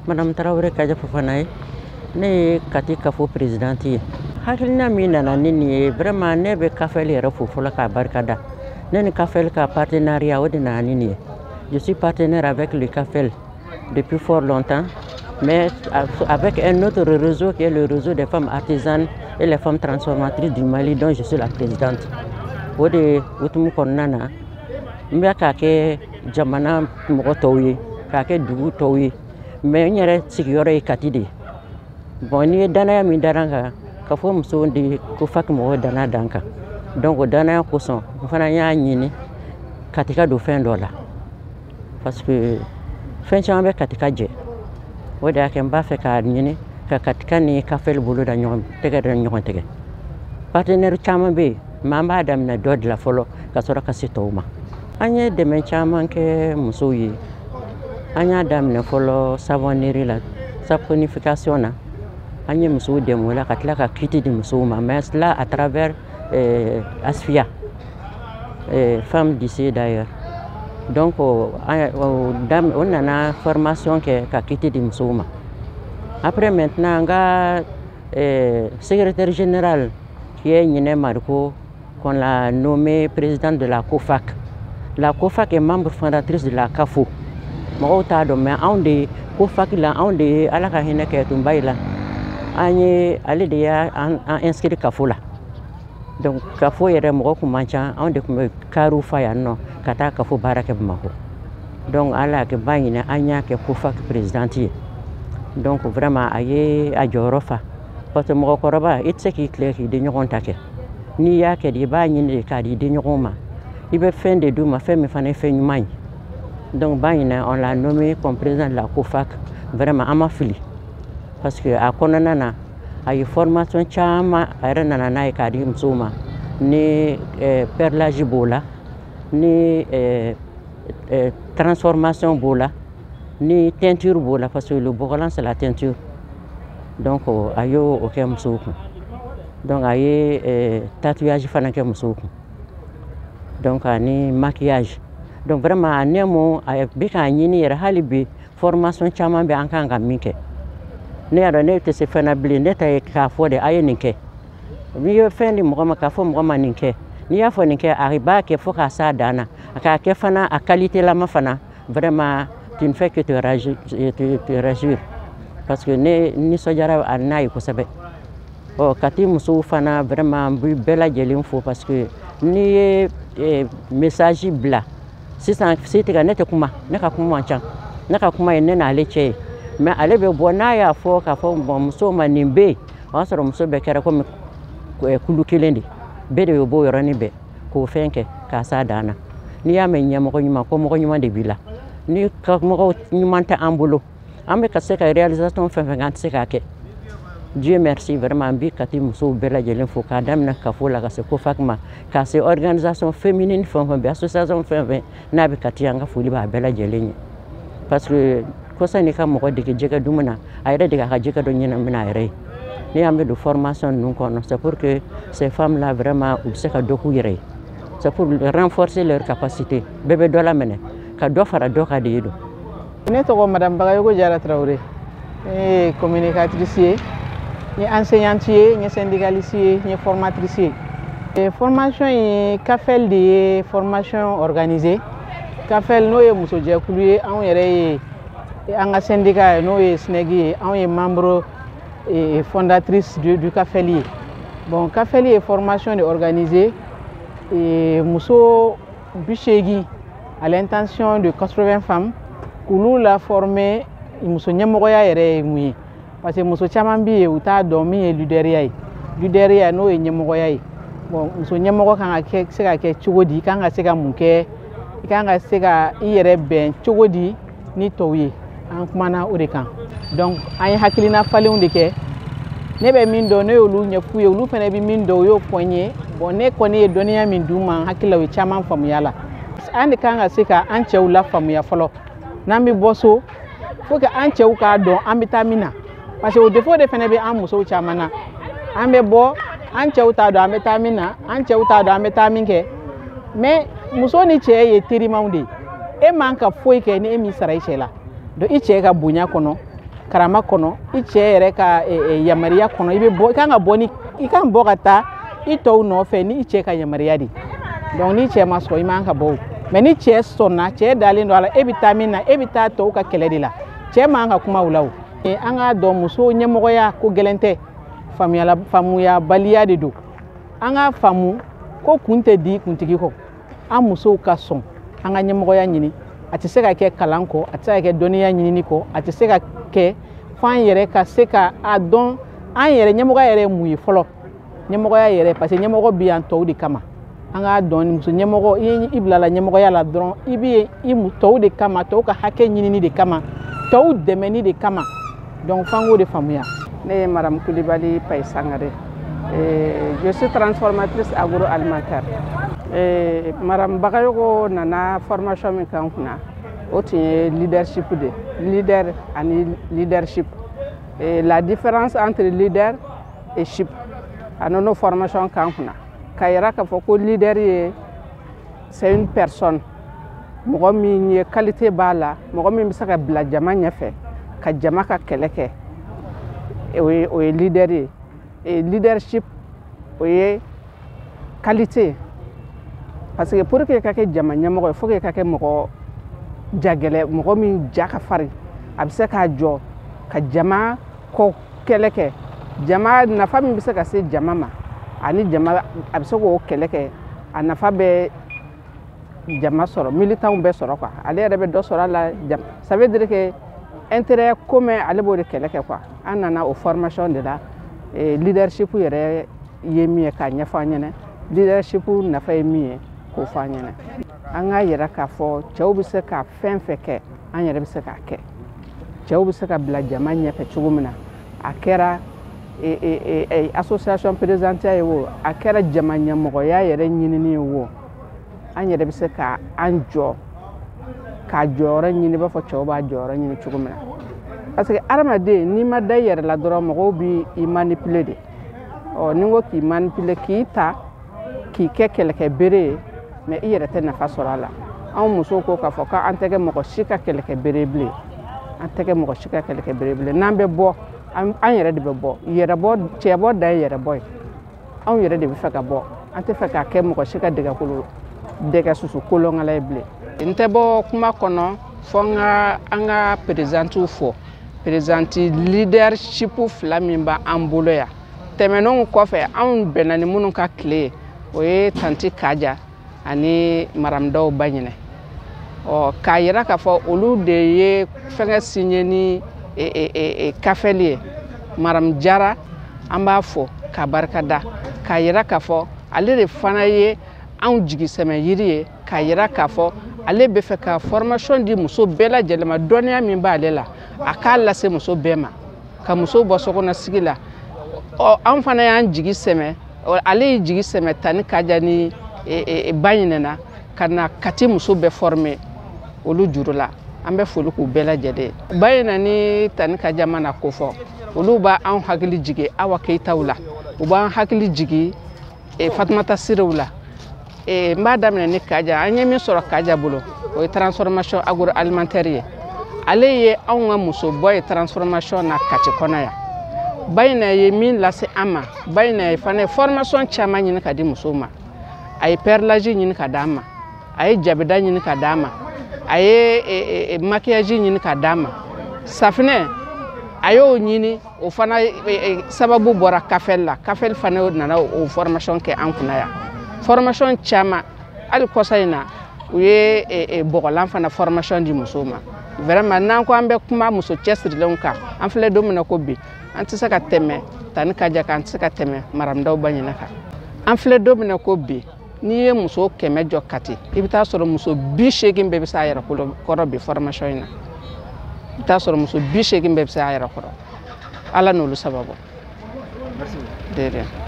Madame Traoré Kaja Fofana ne kati kafo présidenti hakilina min nana ni vraiment ne be kafel yɛrɛ fo fɔlɔ ka barikada ne ni kafel ka partenariat o de nana ni je suis partenaire avec le kafel depuis fort longtemps mais avec un autre réseau qui est le réseau des femmes artisanes et les femmes transformatrices du Mali dont je suis la présidente o de utumu kɔnɔna na n bɛ ka kɛ jamana mɔgɔ tɔw ye ka kɛ dugu tɔw ye mais n yɛrɛ sigiyɔrɔ ye Kati de bon ni ye danaya min dara n kan ka fɔ musow de ko faki mɔgɔw danaya da n kan donc o danaya kosɔn n fana y'a ɲini Kati ka don fɛn dɔ la parce que fɛn caman bɛ Kati ka jɛ o de y'a kɛ n b'a fɛ k'a ɲini ka Kati ka ni kafɛli bolo da ɲɔgɔn tɛgɛ da ɲɔgɔn tɛgɛ partenaire caman bɛ yen mais an b'a daminɛ dɔ de la fɔlɔ ka sɔrɔ ka se tɔw ma an ye dɛmɛ caman kɛ musow ye an y'a daminɛ fɔlɔ savonnerie la saponification na an ye musow dɛmɛ o la ka tila ka kiti di musow ma mais là à travers Asfia femme d'ici d'ailleurs donc on nana formation kɛ ka kiti di musow ma après maintenant n ka secrétaire général qui est Ɲinɛ Mariko qu'on l'a nommé président de la COFAC. La COFAC est membre fondatrice de la CAFO. Mɔgɔw t'a dɔn mais anw de COFAC la anw de Ala ka hinɛ kɛ tun bayi la an ye ale de y'a inscrit CAFO la donc CAFO yɛrɛ mɔgɔ kun man ca anw de kun bɛ kariw fa yan nɔ ka taa CAFO baara kɛ Bamakɔ donc Ala y'a kɛ ba ɲinɛ an y'a kɛ COFAC présidente ye donc vraiment a ye a jɔyɔrɔ fa parce que mɔgɔkɔrɔba i tɛ se k'i tile k'i di ɲɔgɔn ta kɛ n'i y'a kɛ de i b'a ɲini de k'a di ɲɔgɔn ma i bɛ fɛn de d'u ma fɛn min fana ye fɛn ɲuman ye donc ba ɲinɛ on l'a nommé comme président de la COFAC vraiment an ma fili parce que a kɔnɔna na a ye formation caman a yɛrɛ nana n'a ye k'a di musow ma ni perlage b'o la ni transformation b'o la ni teinture b'o la parce que le bɔgɔlan c'est la teinture donc a y'o kɛ musow kun donc a ye tatouage fana kɛ musow kun donc ani maquillage donc vraiment a nɛmu a bɛ k'a ɲini yɛrɛ hali bi formation caman bɛ an kan ka min kɛ ne y'a dɔn ne tɛ se fɛn na bilen ne ta ye k'a fɔ de a ye nin kɛ n'i ye fɛn di mɔgɔ ma k'a fɔ mɔgɔ ma nin kɛ n'i y'a fɔ nin kɛ a b'a kɛ fo k'a s'a dan na a k'a kɛ fana a qualité lama fana vraiment tu ne fais que te réjouir parce que ne nisɔndiyara a n'a ye kosɛbɛ Kati musow fana vraiment n bɛ bɛɛ lajɛlen fo parce que n'i ye message bila sisan sitigɛ ne tɛ kuma ne ka kuma man ca ne ka kuma ye ne n'ale cɛ ye mais ale bɛ bɔ n'a y'a fɔ k'a fɔ bon musow ma nin bɛ yen o y'a sɔrɔ muso bɛɛ kɛra comme kulu kelen de bɛɛ de bɛ bɔ o yɔrɔnin bɛɛ k'o fɛn kɛ k'a s'a dan na n'i y'a mɛn ɲɛmɔgɔ ɲuman ko mɔgɔ ɲuman de b'i la ni mɔgɔ ɲuman tɛ an bolo an bɛ ka se ka réalisation fɛn fɛn kɛ an tɛ se k'a kɛ Dieu merci vraiment an bɛ Kati musow bɛɛ lajɛlen fo k'a daminɛ CAFO la ka se COFAC ma ka se organisation féminine fɛn fɛn bɛ association fɛn fɛn n'a bɛ Kati an ka foli b'a bɛɛ lajɛlen ye parce que kɔsa n'i ka mɔgɔ dege jɛgɛ dun na a yɛrɛ dege a ka jɛgɛ dɔ ɲɛnamina a yɛrɛ ye ni an bɛ don formation ninnu kɔnɔ c'est pour que ces femmes là vraiment u bɛ se ka dɔ k'u yɛrɛ ye c'est pour renforcer leur capacité bɛɛ bɛ dɔ laminɛ ka dɔ fara dɔ kan de ye don. Ne tɔgɔ Madame Bagayoko Jara Traoré ne ye communicatrice ye n ye enseignante ye n ye syndicaliste ye n ye formatrice ye formation ye CAFEL de ye formation organisée CAFEL n'o ye musojɛkulu ye anw yɛrɛ ye an ka syndicat n'o ye SNEG ye anw ye membre fondatrice du CAFEL ye bon CAFEL ye formation de organisée muso 80 à l'intention de 80 femmes k'olu la former muso ɲɛmɔgɔya yɛrɛ ye mun ye parce que muso caman bɛ yen u t'a dɔn min ye leaderia ye leaderia n'o ye ɲɛmɔgɔya ye bon muso ɲɛmɔgɔ kan ka se ka kɛ cogo di i kan ka se ka mun kɛ i kan ka se ka i yɛrɛ bɛn cogo di ni tɔw ye an kumana o de kan donc an ye hakilina falenw de kɛ ne bɛ min dɔn ne y'olu ɲɛf'u ye olu fana bɛ min dɔn o y'o fɔ n ye bon ne kɔni ye dɔnniya min d'u ma n hakili la u ye caman faamuya la an de kan ka se ka an cɛw la faamuya fɔlɔ n'an bɛ bɔ so faut que an cɛw k'a dɔn an bɛ taa min na parce que o défaut de fana bɛ an musow caman na an bɛ bɔ an cɛw t'a dɔn an bɛ taa min na an cɛw t'a dɔn an bɛ taa min kɛ mais muso ni cɛ ye terimaw de ye e man ka foyi kɛ ni e m'i sara i cɛ la donc i cɛ ka bonya kɔnɔ karama kɔnɔ I cɛ yɛrɛ ka yamaruya kɔnɔ I bɛ bɔ I kan ka bɔ ni I kan bɔ ka taa I tɔw nɔfɛ ni I cɛ ka yamaruya de donc ni cɛ ma sɔn I man ka bɔ mais ni cɛ sɔnna cɛ dalen don a la e bɛ taa min na e bɛ taa tɔw ka kɛlɛ de la cɛ man ka kuma o la o an ka dɔn muso ɲɛmɔgɔya ko gɛlɛn tɛ faamuya baliya de don an ka faamu ko kun tɛ di kuntigi kɔ an musow ka sɔn an ka ɲɛmɔgɔya ɲini a tɛ se ka kɛ kalan kɔ a tɛ se ka kɛ dɔnniya ɲinini kɔ a tɛ se ka kɛ f'an yɛrɛ ka se ka a dɔn an yɛrɛ ɲɛmɔgɔya yɛrɛ ye mun ye fɔlɔ ɲɛmɔgɔya yɛrɛ parce que ɲɛmɔgɔ bɛ yan tɔw de kama an ka dɔn muso ɲɛmɔgɔ I bilala ɲɛmɔgɔya la dɔrɔn I bɛ tɔw de kama tɔw ka hakɛ ɲinini de kama tɔw dɛmɛni de kama donc f'an k'o de faamuya. Ne ye Madame Coulibaly Paye Sangare je suis transformatrice agroalimentaire Madame Bagayogo nana formation min kan kunna o tun ye leadership de leader ani leadership la différence entre leader et ship a nana formation kan kunna ka yira k'a fɔ ko leader ye c'est une personne mɔgɔ min ye qualité b'a la mɔgɔ min bɛ se ka bila jama ɲɛfɛ ka jama ka kɛlɛ kɛ o ye leader ye leadership o ye qualité parce que pour que ka kɛ jama ɲɛmɔgɔ ye faut que ka kɛ mɔgɔ jagɛlɛ mɔgɔ min ja ka farin a bɛ se k'a jɔ ka jama kɔ kɛlɛ kɛ jama nafa min bɛ se ka se jama ma ani jama a bɛ se k'o kɛlɛ kɛ a nafa bɛ jama sɔrɔ militants bɛ sɔrɔ quoi ale yɛrɛ bɛ dɔ sɔrɔ a la ça veut dire que intérêt commun ale b'o de kɛlɛ kɛ quoi an nana o formation de la leadership yɛrɛ ye min ye k'a ɲɛfɔ an ɲɛna leadership nafa ye min ye k'o fɔ an ɲɛna an k'a yira k'a fɔ cɛw bɛ se ka fɛn fɛn kɛ an yɛrɛ bɛ se k'a kɛ cɛw bɛ se ka bila jama ɲɛfɛ cogo min na a kɛra association présidentielle ye o a kɛra jama ɲɛmɔgɔya yɛrɛ ɲinini ye o an yɛrɛ bɛ se ka an jɔ k'a jɔyɔrɔ ɲini i b'a fɔ cɛw b'a jɔyɔrɔ ɲini cogo min na parce que adamaden n'i ma da i yɛrɛ la dɔrɔn mɔgɔw b'i manipuler de ni n ko k'i manipuler k'i ta k'i kɛ kɛlɛkɛ bere ye mais i yɛrɛ tɛ nafa sɔrɔ a la anw musow ko k'a fɔ k'an tɛ kɛ mɔgɔ si ka kɛlɛkɛ bere bilen an tɛ kɛ mɔgɔ si ka kɛlɛkɛ bere bilen n'an bɛ bɔ an yɛrɛ de bɛ bɔ yɛrɛ bɔ cɛ bɔ da ye yɛrɛ bɔ ye anw yɛrɛ de bɛ fɛ ka bɔ an tɛ fɛ k'a kɛ mɔgɔ si ka dɛgɛ susu kolonkala ye bilen n tɛ bɔ kuma kɔnɔ fɔ an ka présidentu fɔ présidenti leadership fila min b'an bolo yan tɛmɛnenw kɔfɛ anw bɛnna ni minnu ka tile ye o ye tanti Kaja ani Madame Dawu Baɲinɛ k'a yira k'a fɔ olu de ye fɛngɛ signé ni kafɛli ye Madame Jara an b'a fɔ k'a barikada k'a yira k'a fɔ ale de fana ye anw jigisɛmɛ yiri ye k'a yira k'a fɔ ale bɛ fɛ ka formation di muso bɛɛ lajɛlen ma dɔnniya min b'ale la a k'a lase muso bɛɛ ma ka muso bɔ sokɔnɔsigi la an fana y'an jigi sɛmɛ ale ye jigi sɛmɛ Tani Kaja ni Baɲinɛ na ka na Kati muso bɛɛ former olu juru la an bɛ foli k'u bɛɛ lajɛlen Baɲinɛ ni Tani Kaja mana ko fɔ olu b'an hakili jigin Awa Keyitaw la u b'an hakili jigin Fatumata Sirew la n b'a daminɛ ni Kaja an ye min sɔrɔ Kaja bolo o ye transformation agroalimentaire ye ale ye anw ka musobɔ ye transformation na Kati kɔnɔ yan Baɲinɛ ye min lase an ma Baɲinɛ ye fana formation caman ɲini ka di musow ma a ye perlage ɲini ka d'an ma a ye jabida ɲini ka d'an ma a ye maquillage ɲini ka d'an ma safinɛ a y'o ɲini o fana sababu bɔra kafɛli la kafɛli fana nana o formation kɛ an kunna yan formation caman hali kɔsa in na u ye bɔgɔlan fana formation di musow ma vraiment n'an ko an bɛ kuma muso cɛsirilenw kan an filɛ don min na ko bi an tɛ se ka tɛmɛ Tani Kaja kan an tɛ se ka tɛmɛ Madame Dawu Baɲinɛ kan an filɛ don min na ko bi n'i ye muso 100 jɔ Kati i bɛ taa sɔrɔ muso 80 bɛɛ bɛ se a yɛrɛ kɔrɔ bi formation in na i bɛ taa sɔrɔ muso 80 bɛɛ bɛ se a yɛrɛ kɔrɔ Ala n'olu sababu. Merci.